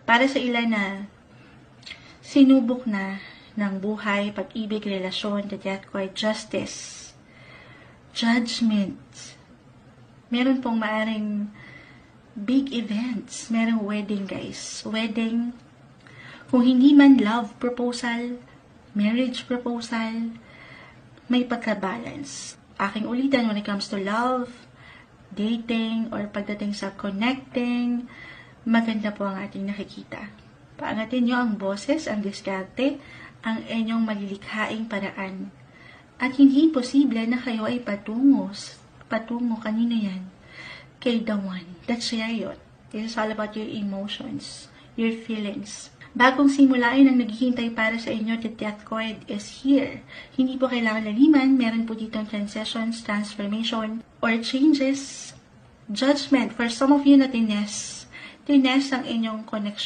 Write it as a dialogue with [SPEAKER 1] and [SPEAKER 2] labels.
[SPEAKER 1] Para sa ilan na sinubok na ng buhay, pag-ibig, relasyon, the death card, justice, judgment. Meron pong maaring big events. Merong wedding, guys. Wedding. Kung hindi man love proposal, marriage proposal, may pagka-balance. Aking ulitan, when it comes to love, dating, or pagdating sa connecting, maganda po ang ating nakikita. Paangatin nyo ang boses, ang diskarte, ang inyong malilikhaing paraan. At hindi posible na kayo ay patungo, kanino yan? Kay the one. That's Chariot. This is all about your emotions, your feelings. Bagong simulain ang naghihintay para sa inyo, the death card is here. Hindi po kailangan laliman, meron po dito transitions, transformation, or changes, judgment. For some of you na tines ang inyong connection.